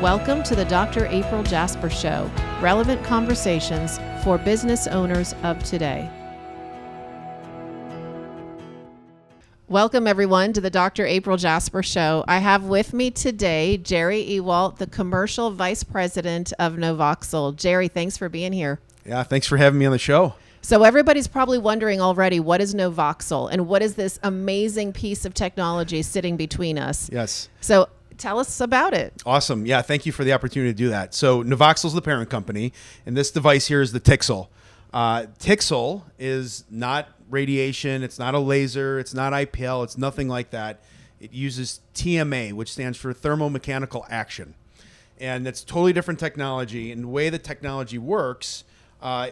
Welcome to the Dr. April Jasper Show, relevant conversations for business owners of today. Welcome, everyone, to the Dr. April Jasper Show. I have with me today Jerry Ewalt, the Commercial Vice President of Novoxyl. Jerry, thanks for being here. Yeah, thanks for having me on the show. So everybody's probably wondering already, what is Novoxyl and what is this amazing piece of technology sitting between us? Yes. So tell us about it. Awesome. Yeah, thank you for the opportunity to do that. So Novoxyl is the parent company, and this device here is the Tixel. Tixel is not radiation. It's not a laser. It's not IPL. It's nothing like that. It uses TMA, which stands for thermomechanical action. And it's totally different technology. And the way the technology works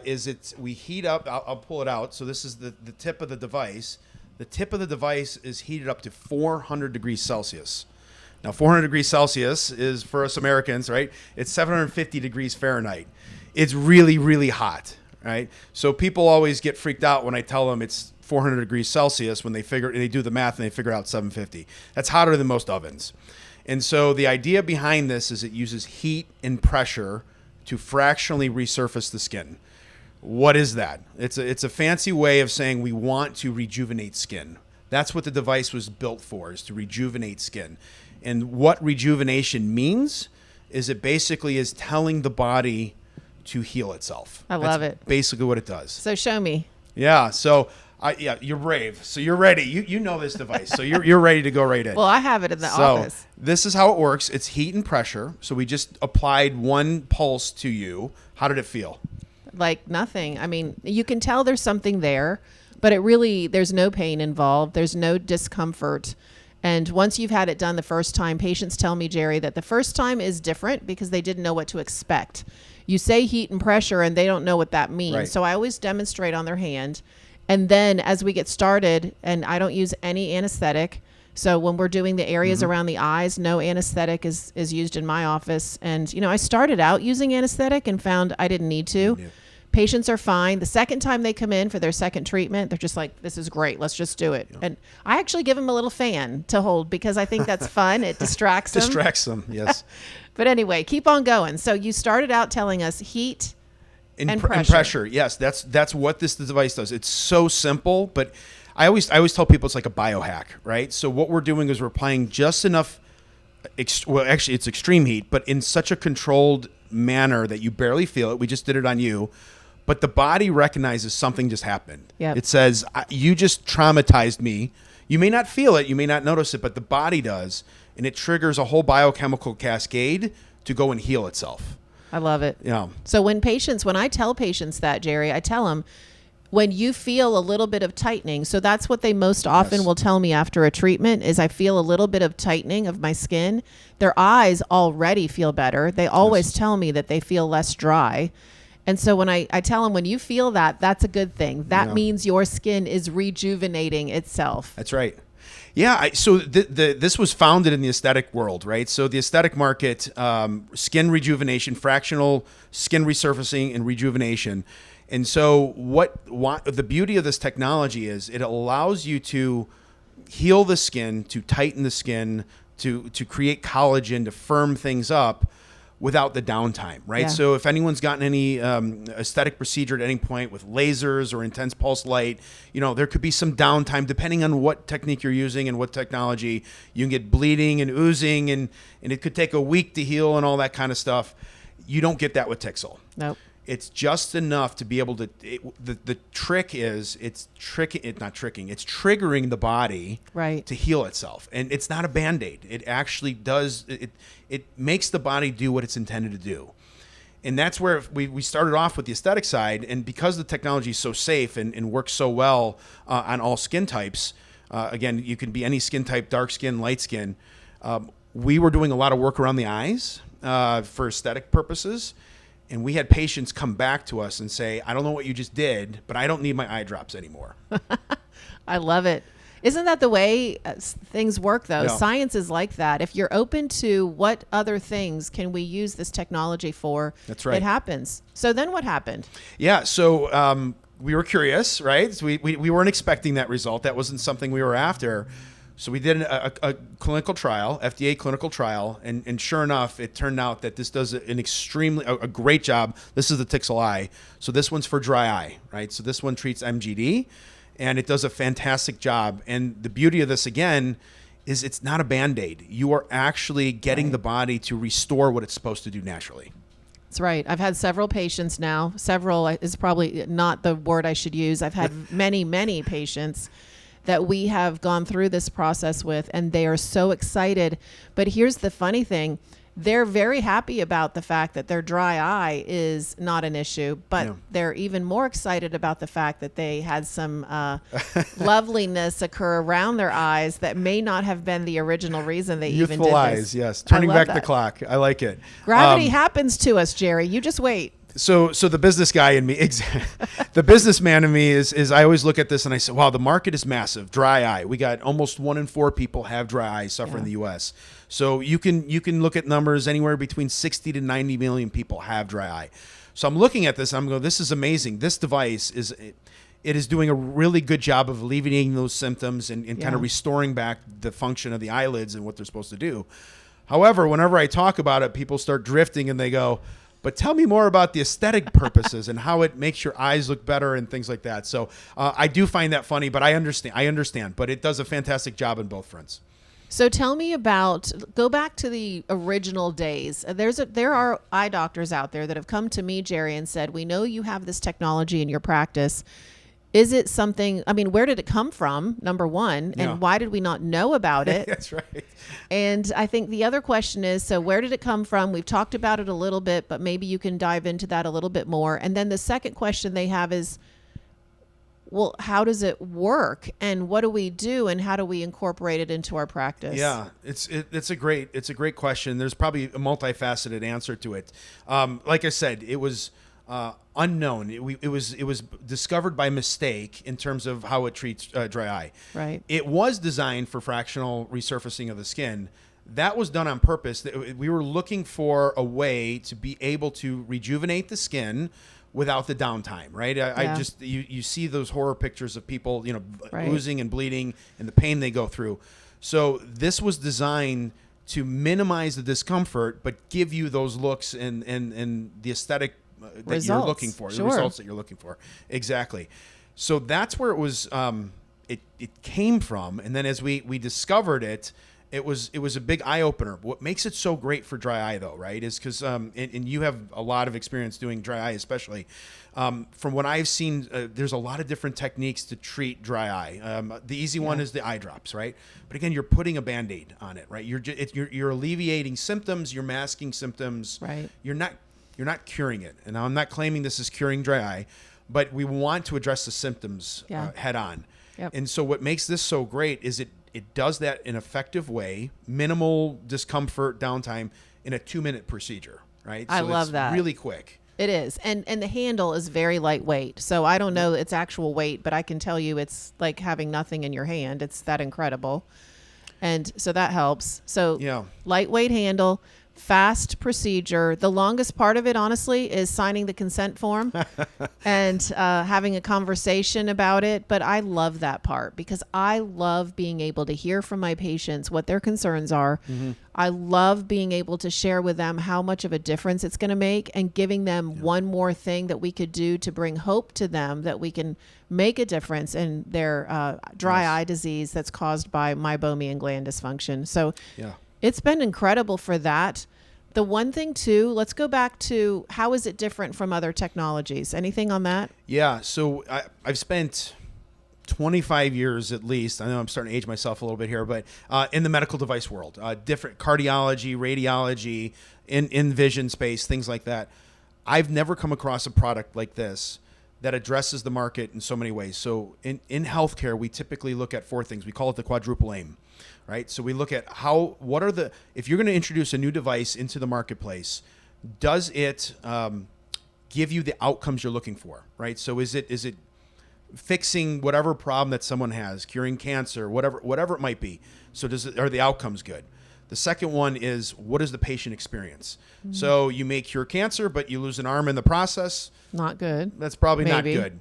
is we heat up. I'll pull it out. So this is the tip of the device. The tip of the device is heated up to 400 degrees Celsius. Now, 400 degrees Celsius is, for us Americans, right? It's 750 degrees Fahrenheit. It's really, really hot, right? So people always get freaked out when I tell them it's 400 degrees Celsius when they do the math and they figure out 750. That's hotter than most ovens. And so the idea behind this is it uses heat and pressure to fractionally resurface the skin. What is that? It's a fancy way of saying we want to rejuvenate skin. That's what the device was built for, is to rejuvenate skin. And what rejuvenation means is it basically is telling the body to heal itself. I love it. Basically what it does. So show me. Yeah. So you're brave. So you're ready. You know this device. So you're ready to go right in. Well, I have it in the office. This is how it works. It's heat and pressure. So we just applied one pulse to you. How did it feel? Like nothing. I mean, you can tell there's something there, but there's no pain involved. There's no discomfort. And once you've had it done the first time, patients tell me, Jerry, that the first time is different because they didn't know what to expect. You say heat and pressure and they don't know what that means. Right. So I always demonstrate on their hand. And then as we get started, and I don't use any anesthetic. So when we're doing the areas around the eyes, no anesthetic is used in my office. And, I started out using anesthetic and found I didn't need to. Yeah. Patients are fine. The second time they come in for their second treatment, they're just like, this is great. Let's just do it. Yeah. And I actually give them a little fan to hold because I think that's fun. It distracts them. Distracts them, yes. But anyway, keep on going. So you started out telling us heat and pressure. And pressure, yes. That's what this device does. It's so simple, but I always tell people it's like a biohack, right? So what we're doing is we're applying just enough, actually it's extreme heat, but in such a controlled manner that you barely feel it. We just did it on you. But the body recognizes something just happened. Yep. It says, you just traumatized me. You may not feel it, you may not notice it, but the body does. And it triggers a whole biochemical cascade to go and heal itself. I love it. Yeah. So when I tell patients that, Jerry, I tell them, when you feel a little bit of tightening, so that's what they most often will tell me after a treatment is I feel a little bit of tightening of my skin. Their eyes already feel better. They always tell me that they feel less dry. And so when I tell them, when you feel that, that's a good thing. That means your skin is rejuvenating itself. That's right. Yeah. So this was founded in the aesthetic world, right? So the aesthetic market, skin rejuvenation, fractional skin resurfacing and rejuvenation. And so what the beauty of this technology is it allows you to heal the skin, to tighten the skin, to create collagen, to firm things up without the downtime, right? Yeah. So if anyone's gotten any aesthetic procedure at any point with lasers or intense pulse light, there could be some downtime depending on what technique you're using and what technology. You can get bleeding and oozing and it could take a week to heal and all that kind of stuff. You don't get that with Tixel. Nope. It's just enough to be able to. The trick is it's triggering the body to heal itself, and it's not a Band-Aid. It actually does. It makes the body do what it's intended to do, and that's where we started off with the aesthetic side. And because the technology is so safe and works so well on all skin types, again, you can be any skin type, dark skin, light skin. We were doing a lot of work around the eyes for aesthetic purposes. And we had patients come back to us and say, I don't know what you just did, but I don't need my eye drops anymore. I love it. Isn't that the way things work, though? Yeah. Science is like that. If you're open to what other things can we use this technology for, that's right. It happens. So then what happened? Yeah, so we were curious, right? So we weren't expecting that result. That wasn't something we were after. So we did a clinical trial, FDA clinical trial, and sure enough, it turned out that this does an extremely a great job. This is the Tixel I. So this one's for dry eye, right? So this one treats MGD, and it does a fantastic job. And the beauty of this, again, is it's not a Band-Aid. You are actually getting the body to restore what it's supposed to do naturally. That's right. I've had several patients now. Several is probably not the word I should use. I've had many patients that we have gone through this process with, and they are so excited. But here's the funny thing. They're very happy about the fact that their dry eye is not an issue, but they're even more excited about the fact that they had some loveliness occur around their eyes that may not have been the original reason they even did Youthful eyes, this. yes. Turning back the clock. I like it. Gravity happens to us, Jerry. You just wait. So the business guy in me, the businessman in me is I always look at this and I say, wow, the market is massive. Dry eye. We got almost 1 in 4 people have dry eye suffer in the U.S. So you can look at numbers anywhere between 60 to 90 million people have dry eye. So I'm looking at this. I'm going, this is amazing. This device it is doing a really good job of alleviating those symptoms and kind of restoring back the function of the eyelids and what they're supposed to do. However, whenever I talk about it, people start drifting and they go, but tell me more about the aesthetic purposes and how it makes your eyes look better and things like that. So I do find that funny, but I understand. But it does a fantastic job in both fronts. So tell me about, go back to the original days. There are eye doctors out there that have come to me, Jerry, and said, we know you have this technology in your practice. Is it something, I mean, where did it come from, number one, and why did we not know about it? That's right. And I think the other question is, so where did it come from? We've talked about it a little bit, but maybe you can dive into that a little bit more. And then the second question they have is, well, how does it work, and what do we do, and how do we incorporate it into our practice? Yeah, it's a great question. There's probably a multifaceted answer to it. Like I said, it was unknown. It was discovered by mistake in terms of how it treats dry eye. Right. It was designed for fractional resurfacing of the skin. That was done on purpose. We were looking for a way to be able to rejuvenate the skin without the downtime, right? I just you see those horror pictures of people, oozing and bleeding and the pain they go through. So this was designed to minimize the discomfort, but give you those looks and the aesthetic that you're looking for, the results that you're looking for. Exactly. So that's where it was. It came from, and then as we discovered it. It was a big eye opener. What makes it so great for dry eye, though, right, is because and you have a lot of experience doing dry eye, especially. From what I've seen, there's a lot of different techniques to treat dry eye. The easy one is the eye drops, right? But again, you're putting a Band-Aid on it, right? You're alleviating symptoms, you're masking symptoms. Right. You're not curing it. And I'm not claiming this is curing dry eye, but we want to address the symptoms head on. Yep. And so what makes this so great is it does that in an effective way, minimal discomfort, downtime in a 2-minute procedure, right? I love that. Really quick. It is. And the handle is very lightweight. So I don't know its actual weight, but I can tell you it's like having nothing in your hand. It's that incredible. And so that helps. So lightweight handle, fast procedure. The longest part of it, honestly, is signing the consent form and having a conversation about it. But I love that part because I love being able to hear from my patients what their concerns are. Mm-hmm. I love being able to share with them how much of a difference it's going to make and giving them one more thing that we could do to bring hope to them that we can make a difference in their dry eye disease that's caused by meibomian gland dysfunction. So it's been incredible for that. The one thing too, let's go back to how is it different from other technologies? Anything on that? Yeah. So I've spent 25 years at least. I know I'm starting to age myself a little bit here, but in the medical device world, different cardiology, radiology, in vision space, things like that. I've never come across a product like this that addresses the market in so many ways. So in healthcare, we typically look at 4 things. We call it the quadruple aim. Right. So we look at if you're going to introduce a new device into the marketplace, does it give you the outcomes you're looking for? Right. So is it fixing whatever problem that someone has, curing cancer, whatever it might be? So are the outcomes good? The second one is, what is the patient experience? Mm-hmm. So you may cure cancer, but you lose an arm in the process. Not good. That's probably not good.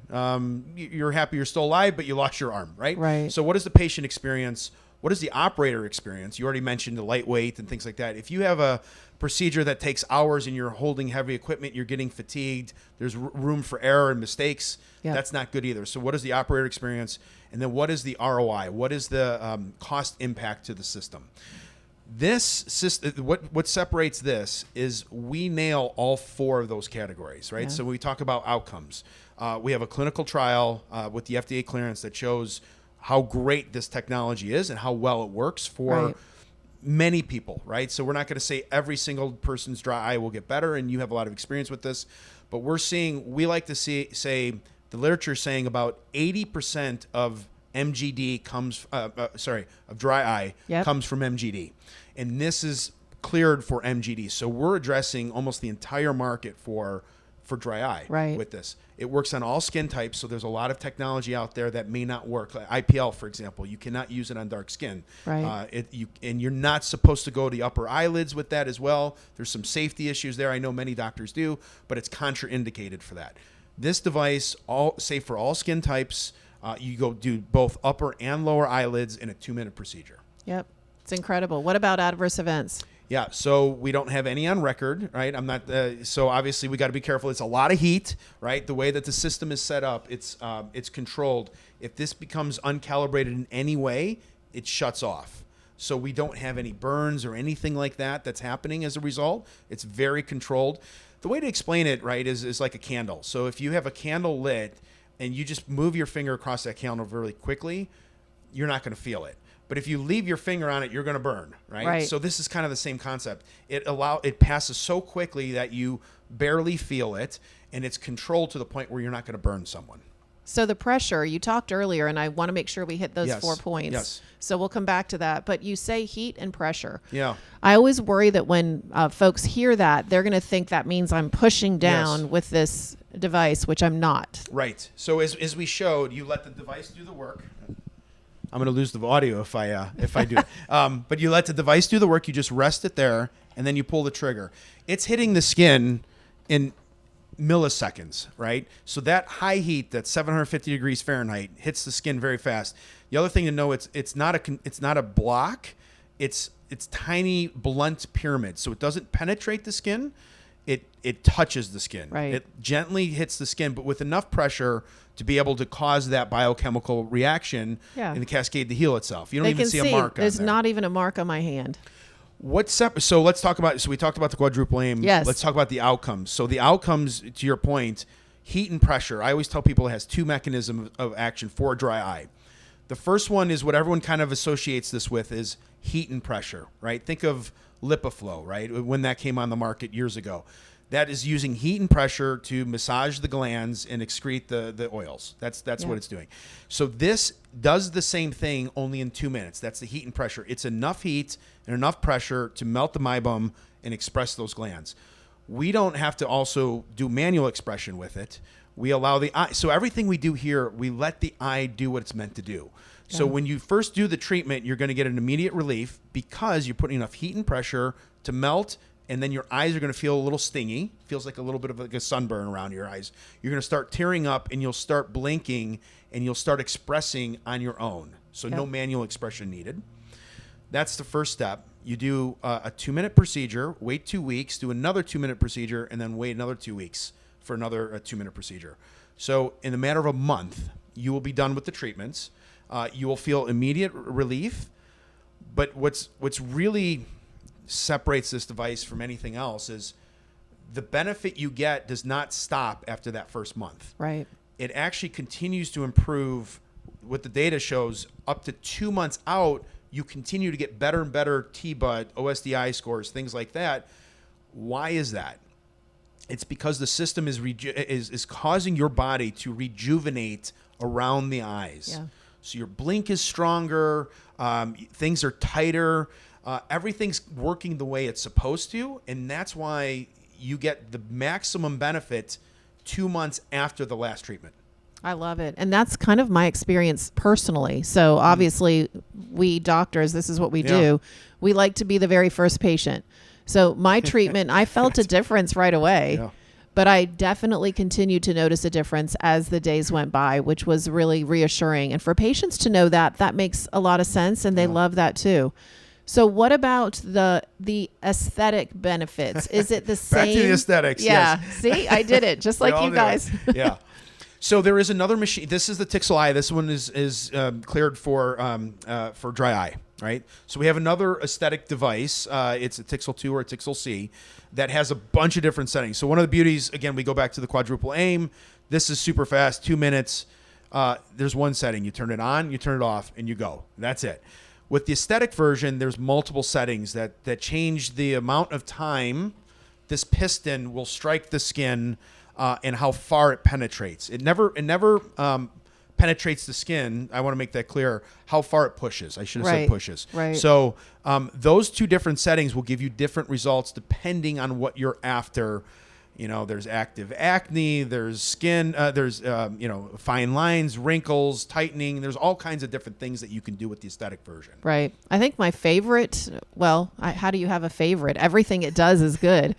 You're happy you're still alive, but you lost your arm, right? Right. So what is the patient experience? what is the operator experience? You already mentioned the lightweight and things like that. If you have a procedure that takes hours and you're holding heavy equipment, you're getting fatigued, there's room for error and mistakes, that's not good either. So what is the operator experience? And then what is the ROI? What is the cost impact to the system? This system, what separates this is we nail all 4 of those categories, right? So when we talk about outcomes, we have a clinical trial with the FDA clearance that shows how great this technology is and how well it works for many people, right? So we're not going to say every single person's dry eye will get better, and you have a lot of experience with this, but we like to say the literature saying about 80% of MGD comes, of dry eye comes from MGD. And this is cleared for MGD. So we're addressing almost the entire market for dry eye with this. It works on all skin types, so there's a lot of technology out there that may not work. Like IPL, for example, you cannot use it on dark skin. And you're not supposed to go to the upper eyelids with that as well. There's some safety issues there. I know many doctors do, but it's contraindicated for that. This device, safe for all skin types. You go do both upper and lower eyelids in a 2-minute procedure. Yep. It's incredible. What about adverse events? Yeah, so we don't have any on record, right? I'm not. So obviously we got to be careful. It's a lot of heat, right? The way that the system is set up, it's controlled. If this becomes uncalibrated in any way, it shuts off. So we don't have any burns or anything like that that's happening as a result. It's very controlled. The way to explain it, right, is like a candle. So if you have a candle lit and you just move your finger across that candle really quickly, you're not going to feel it. But if you leave your finger on it, you're going to burn, right? So this is kind of the same concept. It passes so quickly that you barely feel it, and it's controlled to the point where you're not going to burn someone. So the pressure, you talked earlier, and I want to make sure we hit those 4 points. Yes. So we'll come back to that. But you say heat and pressure. Yeah. I always worry that when folks hear that, they're going to think that means I'm pushing down with this device, which I'm not. Right. So as we showed, you let the device do the work. I'm going to lose the audio if I do it. But you let the device do the work. You just rest it there, and then you pull the trigger. It's hitting the skin in milliseconds, right? So that high heat, that 750 degrees Fahrenheit, hits the skin very fast. The other thing to know, it's not a block. It's tiny blunt pyramid, so it doesn't penetrate the skin. It touches the skin. Right. It gently hits the skin, but with enough pressure to be able to cause that biochemical reaction in the cascade to heal itself. You don't even see a mark on there's there. not even a mark on my hand. So let's talk about. So we talked about the quadruple aim. Yes. Let's talk about the outcomes. So the outcomes, to your point, heat and pressure. I always tell people it has 2 mechanisms of action for dry eye. The first one is what everyone kind of associates this with is heat and pressure, right? Think of LipiFlow, right? When that came on the market years ago. That is using heat and pressure to massage the glands and excrete the oils. That's what it's doing. So this does the same thing only in 2 minutes. That's the heat and pressure. It's enough heat and enough pressure to melt the meibum and express those glands. We don't have to also do manual expression with it. We allow the eye. So everything we do here, we let the eye do what it's meant to do. Yeah. So when you first do the treatment, you're going to get an immediate relief because you're putting enough heat and pressure to melt, and then your eyes are going to feel a little stingy. Feels like a little bit of like a sunburn around your eyes. You're going to start tearing up, and you'll start blinking, and you'll start expressing on your own. So no manual expression needed. That's the first step. You do a 2-minute procedure, wait 2 weeks, do another 2-minute procedure, and then wait another 2 weeks for another 2-minute procedure. So in the matter of a month, you will be done with the treatments. You will feel immediate relief. But what's really separates this device from anything else is the benefit you get does not stop after that first month. Right. It actually continues to improve. What the data shows, up to 2 months out, you continue to get better and better T-BUD, OSDI scores, things like that. Why is that? It's because the system is causing your body to rejuvenate around the eyes. Yeah. So your blink is stronger, things are tighter, everything's working the way it's supposed to, and that's why you get the maximum benefit 2 months after the last treatment. I love it. And that's kind of my experience personally. So obviously we doctors, this is what we do. We like to be the very first patient. So my treatment, I felt a difference right away. Yeah. But I definitely continued to notice a difference as the days went by, which was really reassuring. And for patients to know that, that makes a lot of sense, and they love that too. So what about the aesthetic benefits? Is it the same? Back to the aesthetics. Yeah. Yes. See, I did it just like you guys. Yeah. So there is another machine. This is the Tixel I. This one is cleared for dry eye, right? So we have another aesthetic device. It's a Tixel II or a Tixel C that has a bunch of different settings. So one of the beauties, again, we go back to the quadruple aim. This is super fast, 2 minutes. There's one setting. You turn it on, you turn it off, and you go. That's it. With the aesthetic version, there's multiple settings that change the amount of time this piston will strike the skin and how far it penetrates. It never penetrates the skin. I want to make that clear. How far it pushes. I should have said pushes. Right. So those two different settings will give you different results depending on what you're after. You know, there's active acne, there's skin, there's fine lines, wrinkles, tightening. There's all kinds of different things that you can do with the aesthetic version. Right. I think my favorite, how do you have a favorite? Everything it does is good.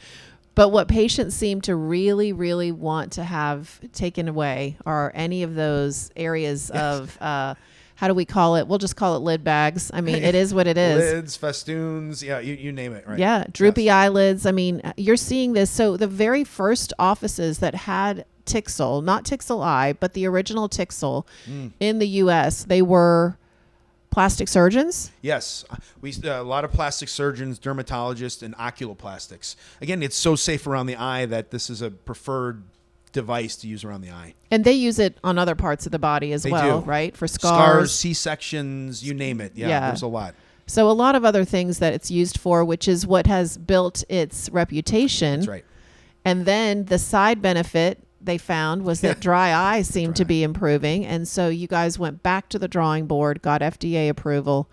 But what patients seem to really, really want to have taken away are any of those areas of, how do we call it? We'll just call it lid bags. I mean, it is what it is. Lids, festoons, you name it, right? Yeah, droopy eyelids. I mean, you're seeing this. So the very first offices that had Tixel, not Tixel I, but the original Tixel in the U.S., they were plastic surgeons? Yes. A lot of plastic surgeons, dermatologists, and oculoplastics. Again, it's so safe around the eye that this is a preferred device to use around the eye. And they use it on other parts of the body as well, right? For scars, C-sections, you name it. Yeah, there's a lot. So a lot of other things that it's used for, which is what has built its reputation. That's right. And then the side benefit they found was that dry eye seemed to be improving. And so you guys went back to the drawing board, got FDA approval,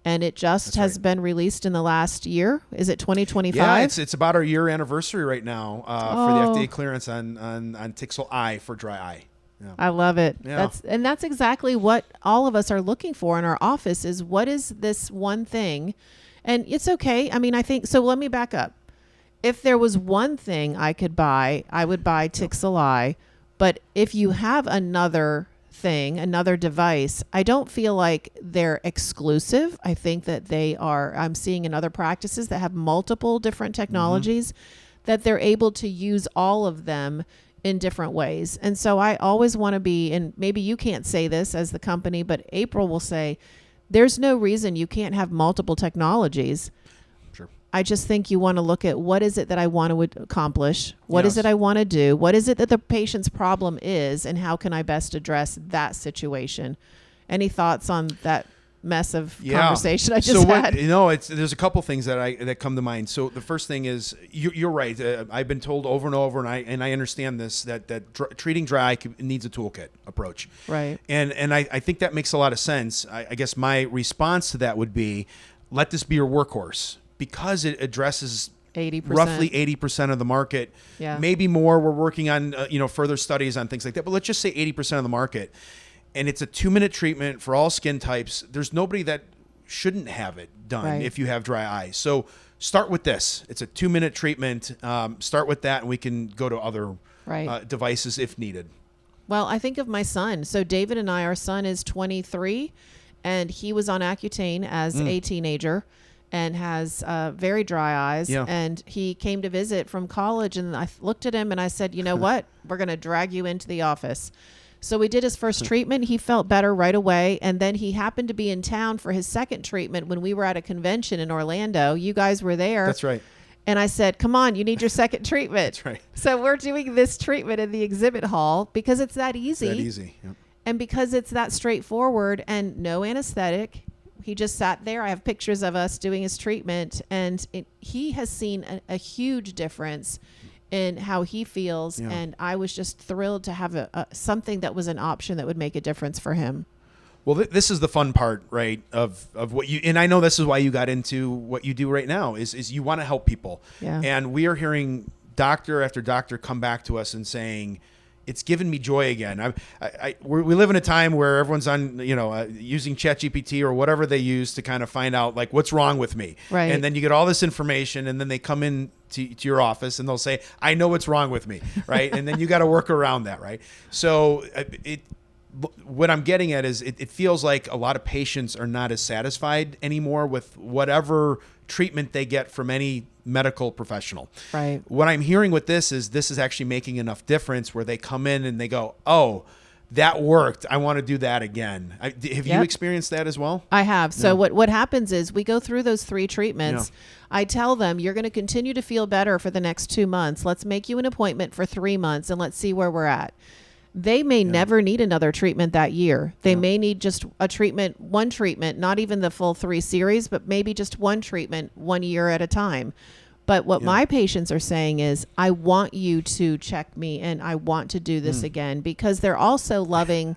and it just has been released in the last year. Is it 2025? Yeah, it's about our year anniversary right now for the FDA clearance on Tixel I for dry eye. Yeah. I love it. Yeah. That's exactly what all of us are looking for in our office is what is this one thing? And it's okay. I mean, I think, so let me back up. If there was one thing I could buy, I would buy Tixel I. But if you have another thing, another device, I don't feel like they're exclusive. I think that I'm seeing in other practices that have multiple different technologies that they're able to use all of them in different ways. And so I always want to be, and maybe you can't say this as the company, but April will say, there's no reason you can't have multiple technologies. Sure. I just think you want to look at what is it that I want to accomplish? What is it I want to do? What is it that the patient's problem is? And how can I best address that situation? Any thoughts on that mess of conversation I just had? There's a couple things that come to mind. So the first thing is you're right. I've been told over and over, and I understand this, that treating dry eye needs a toolkit approach. Right. And I think that makes a lot of sense. I guess my response to that would be, let this be your workhorse. Because it addresses 80%. Roughly 80% of the market, maybe more. We're working on further studies on things like that, but let's just say 80% of the market. And it's a 2-minute treatment for all skin types. There's nobody that shouldn't have it done if you have dry eye. So start with this. It's a 2-minute treatment. Start with that, and we can go to other devices if needed. Well, I think of my son. So David and our son is 23, and he was on Accutane as a teenager. And has very dry eyes. Yeah. And he came to visit from college, and I looked at him and I said, you know what? We're going to drag you into the office. So we did his first treatment. He felt better right away. And then he happened to be in town for his second treatment when we were at a convention in Orlando. You guys were there. That's right. And I said, come on, you need your second treatment. That's right. So we're doing this treatment in the exhibit hall because it's that easy. It's that easy. Yep. And because it's that straightforward and no anesthetic. He just sat there. I have pictures of us doing his treatment, and he has seen a huge difference in how he feels. Yeah. And I was just thrilled to have something that was an option that would make a difference for him. Well, this is the fun part, right, of what you, and I know this is why you got into what you do right now, is you want to help people. Yeah. And we are hearing doctor after doctor come back to us and saying, it's given me joy again. We live in a time where everyone's on, using ChatGPT or whatever they use to kind of find out like what's wrong with me. Right. And then you get all this information, and then they come in to your office and they'll say, I know what's wrong with me, right? And then you got to work around that, right? So what I'm getting at is it feels like a lot of patients are not as satisfied anymore with whatever treatment they get from any medical professional. Right. What I'm hearing with this is actually making enough difference where they come in and they go, oh, that worked. I want to do that again. Have you experienced that as well? I have. So what happens is we go through those 3 treatments. Yeah. I tell them, you're going to continue to feel better for the next 2 months. Let's make you an appointment for 3 months and let's see where we're at. They may never need another treatment that year. They may need just one treatment, not even the full 3 series, but maybe just one treatment 1 year at a time. But what my patients are saying is, I want you to check me and I want to do this again, because they're also loving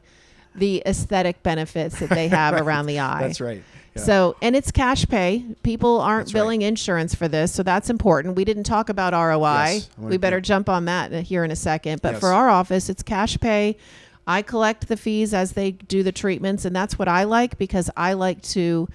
the aesthetic benefits that they have around the eye. That's right. Yeah. So, and it's cash pay. People aren't billing insurance for this. So that's important. We didn't talk about ROI. Yes, we better jump on that here in a second. But for our office, it's cash pay. I collect the fees as they do the treatments. And that's what I like, because I like to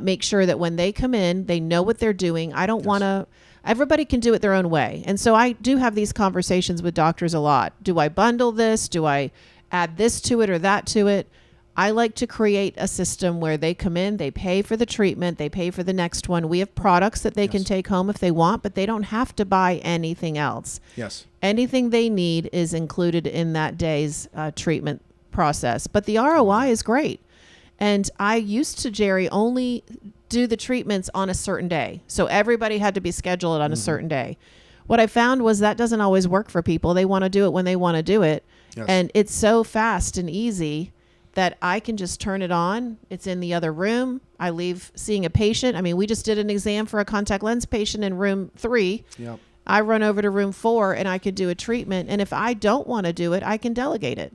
make sure that when they come in, they know what they're doing. I don't want to... Everybody can do it their own way. And so I do have these conversations with doctors a lot. Do I bundle this? Do I add this to it or that to it? I like to create a system where they come in, they pay for the treatment, they pay for the next one. We have products that they can take home if they want, but they don't have to buy anything else. Yes. Anything they need is included in that day's treatment process. But the ROI is great. And I used to, Jerry, only do the treatments on a certain day. So everybody had to be scheduled on a certain day. What I found was that doesn't always work for people. They want to do it when they want to do it. Yes. And it's so fast and easy that I can just turn it on. It's in the other room. I leave seeing a patient. I mean, we just did an exam for a contact lens patient in room 3. Yep. I run over to room 4 and I could do a treatment. And if I don't want to do it, I can delegate it.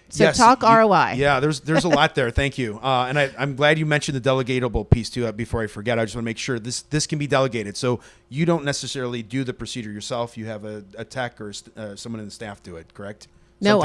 So talk ROI. Yeah, there's a lot there. Thank you. And I'm glad you mentioned the delegatable piece too. Before I forget, I just want to make sure this can be delegated. So you don't necessarily do the procedure yourself. You have a tech or someone in the staff do it, correct? No,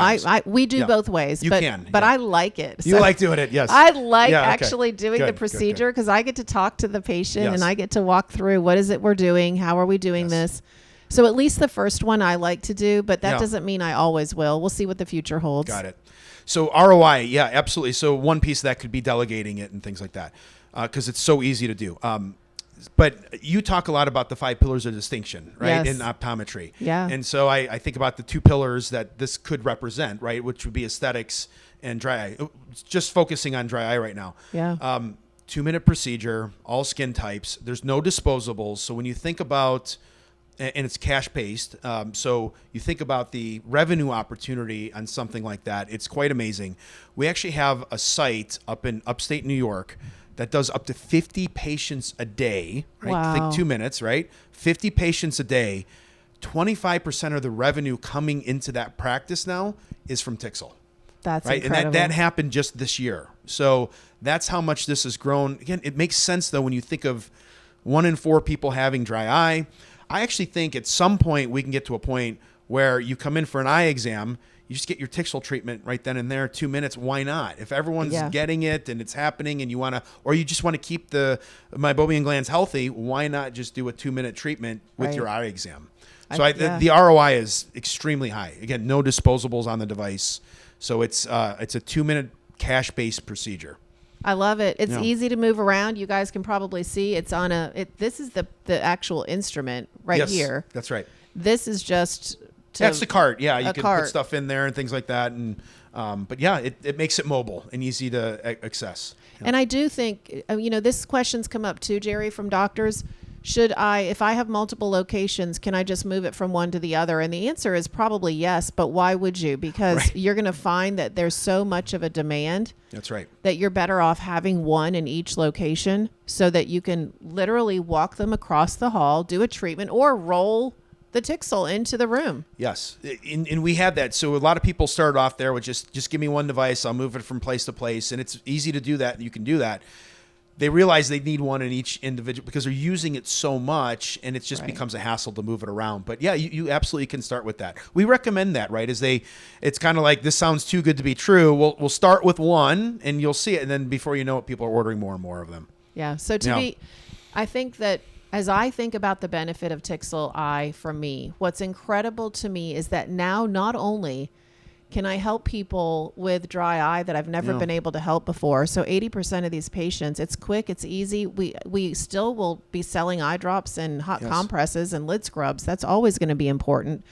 we do both ways. You can. But I like it. You like doing it, yes. I like actually doing the procedure because I get to talk to the patient and I get to walk through what is it we're doing, how are we doing this. So at least the first one I like to do, but that doesn't mean I always will. We'll see what the future holds. Got it. So ROI, yeah, absolutely. So one piece of that could be delegating it and things like that, because it's so easy to do. But you talk a lot about the 5 pillars of distinction, right, in optometry. Yeah. And so I think about the 2 pillars that this could represent, right, which would be aesthetics and dry eye. Just focusing on dry eye right now. Yeah. 2-minute procedure, all skin types. There's no disposables. So when you think about... And it's cash-based, so you think about the revenue opportunity on something like that. It's quite amazing. We actually have a site up in upstate New York that does up to 50 patients a day. Right? Wow. Think 2 minutes, right? 50 patients a day. 25% of the revenue coming into that practice now is from Tixel. That's right, incredible. And that happened just this year. So that's how much this has grown. Again, it makes sense though when you think of 1 in 4 people having dry eye. I actually think at some point we can get to a point where you come in for an eye exam, you just get your Tixel treatment right then and there, 2 minutes. Why not? If everyone's getting it and it's happening and you want to, or you just want to keep the meibomian glands healthy, why not just do a 2-minute treatment with your eye exam? So the ROI is extremely high. Again, no disposables on the device. So it's a 2-minute cash-based procedure. I love it. It's easy to move around. You guys can probably see it's on this is the actual instrument right here. That's right. This is just that's the cart. Yeah, you can cart. put stuff in there and things like that. And but yeah, it makes it mobile and easy to access. Yeah. And I do think this question's come up too, Jerry, from doctors. Should I, if I have multiple locations, can I just move it from one to the other? And the answer is probably yes, but why would you? Because you're going to find that there's so much of a demand. That's right. That you're better off having one in each location so that you can literally walk them across the hall, do a treatment, or roll the Tixel into the room. Yes. And we had that. So a lot of people started off there with just give me one device. I'll move it from place to place. And it's easy to do that. You can do that. They realize they need one in each individual because they're using it so much and it just becomes a hassle to move it around. But yeah, you absolutely can start with that. We recommend that, right? It's kind of like, this sounds too good to be true. We'll start with one and you'll see it. And then before you know it, people are ordering more and more of them. Yeah. So I think that As I think about the benefit of Tixel I for me, what's incredible to me is that now not only can I help people with dry eye that I've never been able to help before. So 80% of these patients, it's quick, it's easy. We still will be selling eye drops and hot compresses and lid scrubs. That's always going to be important.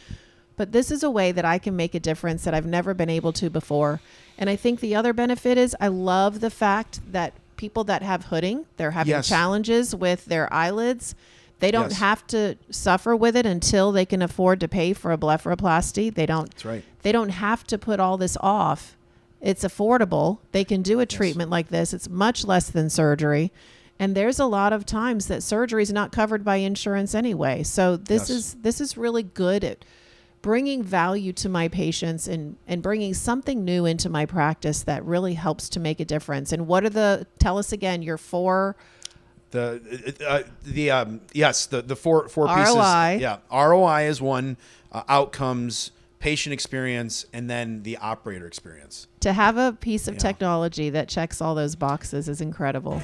But this is a way that I can make a difference that I've never been able to before. And I think the other benefit is I love the fact that people that have hooding, they're having challenges with their eyelids. They don't have to suffer with it until they can afford to pay for a blepharoplasty. They don't. That's right. They don't have to put all this off. It's affordable. They can do a treatment like this. It's much less than surgery. And there's a lot of times that surgery is not covered by insurance anyway. So this is really good at bringing value to my patients and bringing something new into my practice that really helps to make a difference. And what are tell us again, your four... The four pieces. ROI. Yeah. ROI is one, outcomes, patient experience, and then the operator experience. To have a piece of technology that checks all those boxes is incredible.